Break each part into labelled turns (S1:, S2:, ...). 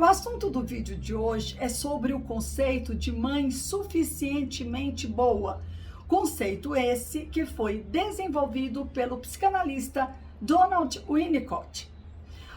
S1: O assunto do vídeo de hoje é sobre o conceito de mãe suficientemente boa. Conceito esse que foi desenvolvido pelo psicanalista Donald Winnicott.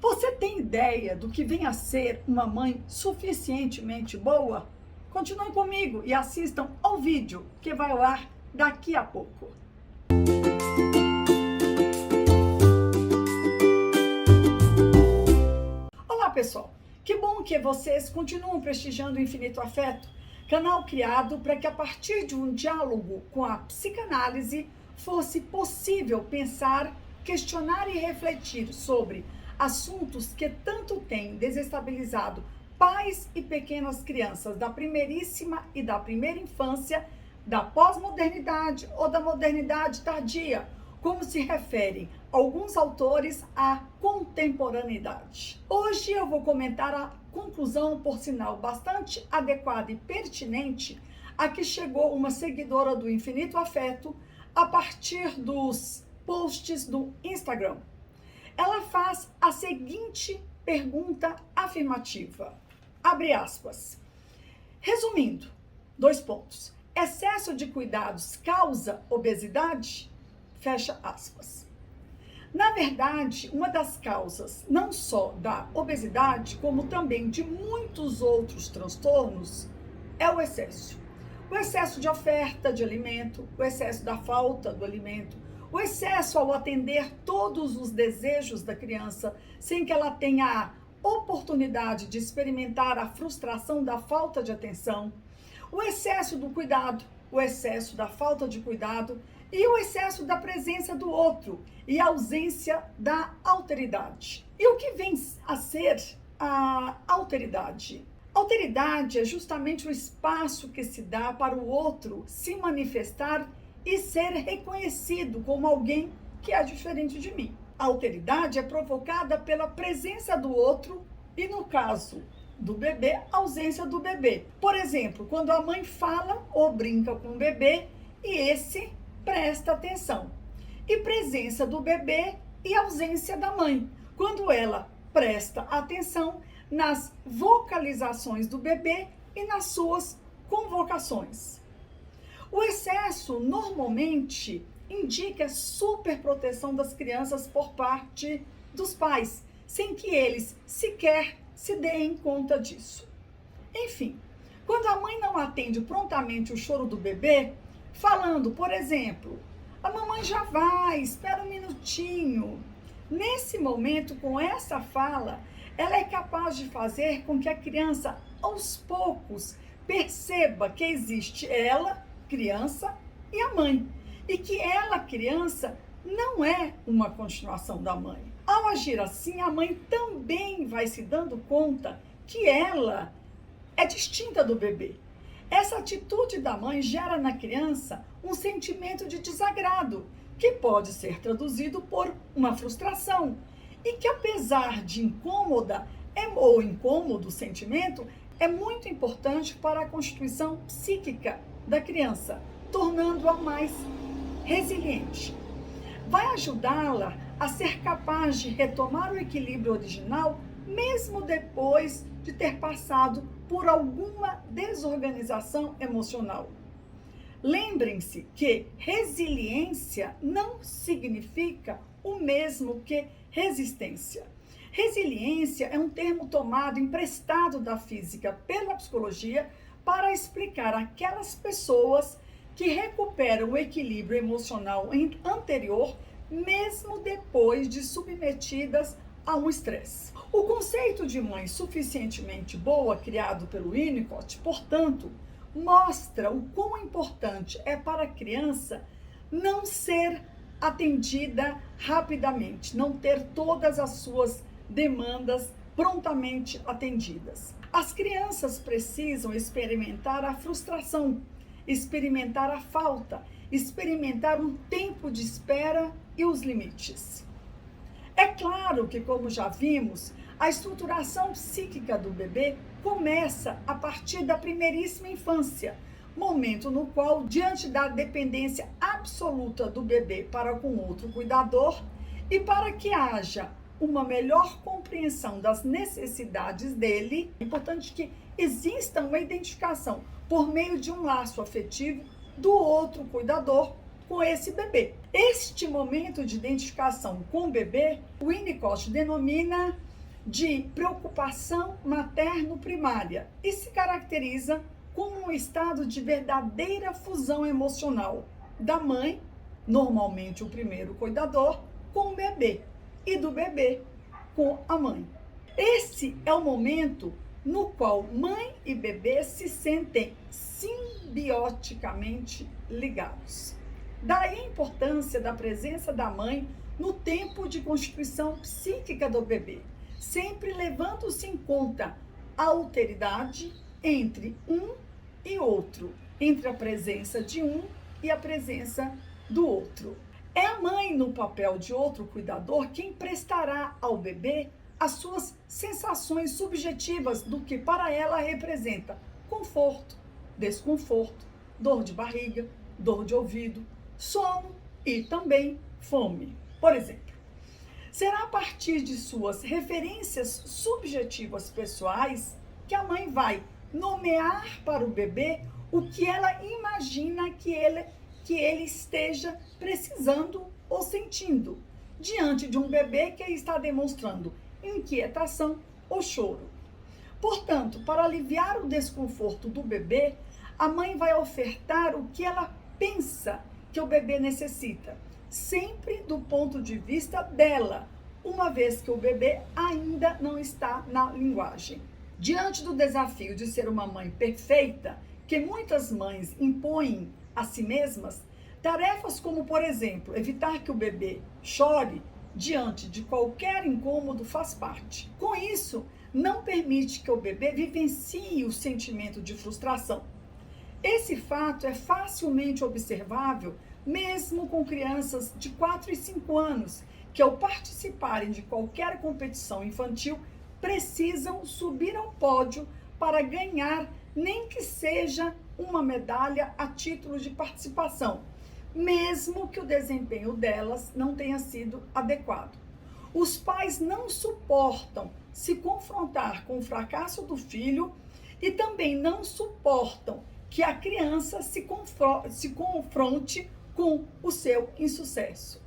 S1: Você tem ideia do que vem a ser uma mãe suficientemente boa? Continuem comigo e assistam ao vídeo que vai ao ar daqui a pouco. Olá, pessoal! Que bom que vocês continuam prestigiando o Infinito Afeto, canal criado para que a partir de um diálogo com a psicanálise fosse possível pensar, questionar e refletir sobre assuntos que tanto têm desestabilizado pais e pequenas crianças da primeiríssima e da primeira infância, da pós-modernidade ou da modernidade tardia, como se referem alguns autores à contemporaneidade. Hoje eu vou comentar a conclusão, por sinal bastante adequada e pertinente, a que chegou uma seguidora do Infinito Afeto a partir dos posts do Instagram. Ela faz a seguinte pergunta afirmativa, abre aspas. Resumindo, 2 pontos. Excesso de cuidados causa obesidade? Fecha aspas. Na verdade, uma das causas, não só da obesidade, como também de muitos outros transtornos, é o excesso. O excesso de oferta de alimento, o excesso da falta do alimento, o excesso ao atender todos os desejos da criança, sem que ela tenha a oportunidade de experimentar a frustração da falta de atenção, o excesso do cuidado, o excesso da falta de cuidado e o excesso da presença do outro e a ausência da alteridade. E o que vem a ser a alteridade? Alteridade é justamente o espaço que se dá para o outro se manifestar e ser reconhecido como alguém que é diferente de mim. A alteridade é provocada pela presença do outro e, no caso do bebê, a ausência do bebê. Por exemplo, quando a mãe fala ou brinca com o bebê e esse presta atenção. E presença do bebê e ausência da mãe, quando ela presta atenção nas vocalizações do bebê e nas suas convocações. O excesso normalmente indica superproteção das crianças por parte dos pais, sem que eles sequer se deem conta disso. Enfim, quando a mãe não atende prontamente o choro do bebê, falando, por exemplo, a mamãe já vai, espera um minutinho. Nesse momento, com essa fala, ela é capaz de fazer com que a criança, aos poucos, perceba que existe ela, criança, e a mãe. E que ela, criança, não é uma continuação da mãe. Ao agir assim, a mãe também vai se dando conta que ela é distinta do bebê. Essa atitude da mãe gera na criança um sentimento de desagrado, que pode ser traduzido por uma frustração, e que apesar de incômodo o sentimento, é muito importante para a constituição psíquica da criança, tornando-a mais resiliente. Vai ajudá-la a ser capaz de retomar o equilíbrio original, mesmo depois de ter passado por alguma desorganização emocional. Lembrem-se que resiliência não significa o mesmo que resistência. Resiliência é um termo tomado emprestado da física pela psicologia para explicar aquelas pessoas que recuperam o equilíbrio emocional anterior, mesmo depois de submetidas a um estresse. O conceito de mãe suficientemente boa, criado pelo Winnicott, portanto, mostra o quão importante é para a criança não ser atendida rapidamente, não ter todas as suas demandas prontamente atendidas. As crianças precisam experimentar a frustração, experimentar a falta, experimentar um tempo de espera e os limites. É claro que, como já vimos, a estruturação psíquica do bebê começa a partir da primeiríssima infância, momento no qual, diante da dependência absoluta do bebê para com outro cuidador e para que haja uma melhor compreensão das necessidades dele, é importante que exista uma identificação por meio de um laço afetivo do outro cuidador com esse bebê. Este momento de identificação com o bebê, o Winnicott denomina de preocupação materno-primária e se caracteriza como um estado de verdadeira fusão emocional da mãe, normalmente o primeiro cuidador, com o bebê e do bebê com a mãe. Esse é o momento no qual mãe e bebê se sentem simbioticamente ligados. Daí a importância da presença da mãe no tempo de constituição psíquica do bebê, sempre levando-se em conta a alteridade entre um e outro, entre a presença de um e a presença do outro. É a mãe, no papel de outro cuidador, quem prestará ao bebê as suas sensações subjetivas do que para ela representa conforto, desconforto, dor de barriga, dor de ouvido, sono e também fome. Por exemplo, será a partir de suas referências subjetivas pessoais que a mãe vai nomear para o bebê o que ela imagina que ele esteja precisando ou sentindo, diante de um bebê que está demonstrando inquietação ou choro. Portanto, para aliviar o desconforto do bebê, a mãe vai ofertar o que ela pensa que o bebê necessita, sempre do ponto de vista dela, uma vez que o bebê ainda não está na linguagem. Diante do desafio de ser uma mãe perfeita, que muitas mães impõem a si mesmas, tarefas como, por exemplo, evitar que o bebê chore diante de qualquer incômodo faz parte. Com isso, não permite que o bebê vivencie o sentimento de frustração. Esse fato é facilmente observável mesmo com crianças de 4 e 5 anos, que ao participarem de qualquer competição infantil, precisam subir ao pódio para ganhar, nem que seja uma medalha a título de participação, mesmo que o desempenho delas não tenha sido adequado. Os pais não suportam se confrontar com o fracasso do filho e também não suportam que a criança se confronte com o seu insucesso.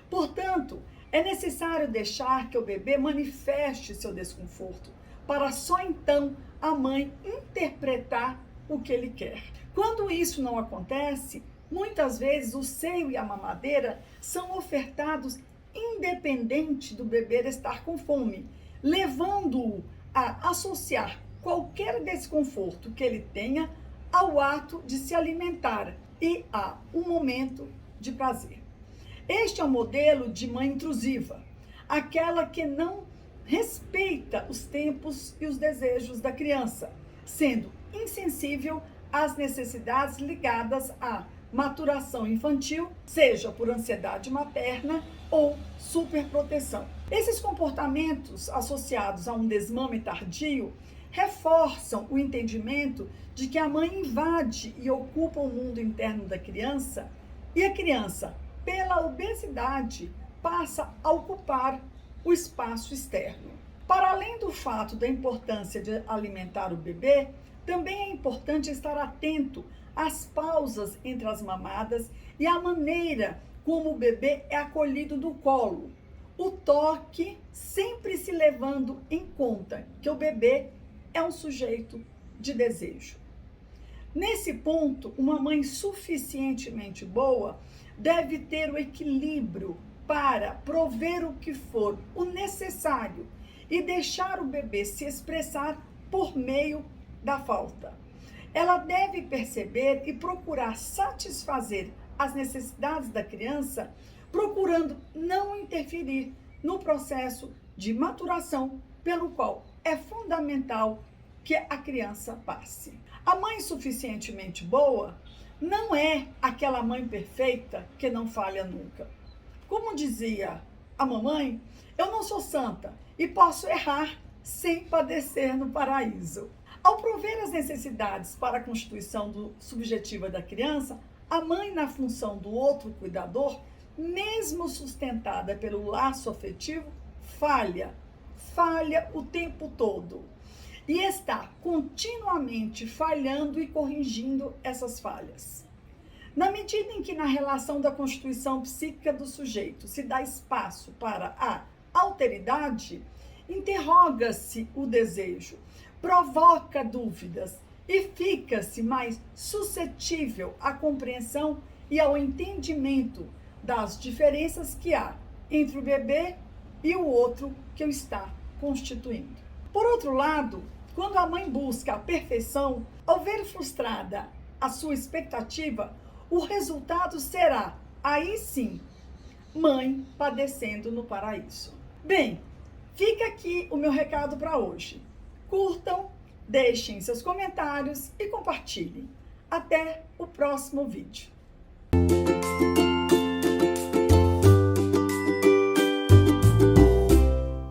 S1: Portanto, é necessário deixar que o bebê manifeste seu desconforto, para só então a mãe interpretar o que ele quer. Quando isso não acontece, muitas vezes o seio e a mamadeira são ofertados independente do bebê estar com fome, levando-o a associar qualquer desconforto que ele tenha ao ato de se alimentar e a um momento de prazer. Este é o modelo de mãe intrusiva, aquela que não respeita os tempos e os desejos da criança, sendo insensível às necessidades ligadas à maturação infantil, seja por ansiedade materna ou superproteção. Esses comportamentos associados a um desmame tardio reforçam o entendimento de que a mãe invade e ocupa o mundo interno da criança e a criança, pela obesidade, passa a ocupar o espaço externo. Para além do fato da importância de alimentar o bebê, também é importante estar atento às pausas entre as mamadas e à maneira como o bebê é acolhido no colo. O toque sempre se levando em conta que o bebê é um sujeito de desejo. Nesse ponto, uma mãe suficientemente boa deve ter o equilíbrio para prover o que for o necessário e deixar o bebê se expressar por meio da falta. Ela deve perceber e procurar satisfazer as necessidades da criança, procurando não interferir no processo de maturação pelo qual é fundamental que a criança passe. A mãe suficientemente boa não é aquela mãe perfeita que não falha nunca. Como dizia a mamãe, eu não sou santa e posso errar sem padecer no paraíso. Ao prover as necessidades para a constituição subjetiva da criança, a mãe, na função do outro cuidador, mesmo sustentada pelo laço afetivo, falha o tempo todo e está continuamente falhando e corrigindo essas falhas. Na medida em que na relação da constituição psíquica do sujeito se dá espaço para a alteridade, interroga-se o desejo, provoca dúvidas e fica-se mais suscetível à compreensão e ao entendimento das diferenças que há entre o bebê e o outro que o está constituindo. Por outro lado, quando a mãe busca a perfeição, ao ver frustrada a sua expectativa, o resultado será, aí sim, mãe padecendo no paraíso. Bem, fica aqui o meu recado para hoje. Curtam, deixem seus comentários e compartilhem. Até o próximo vídeo.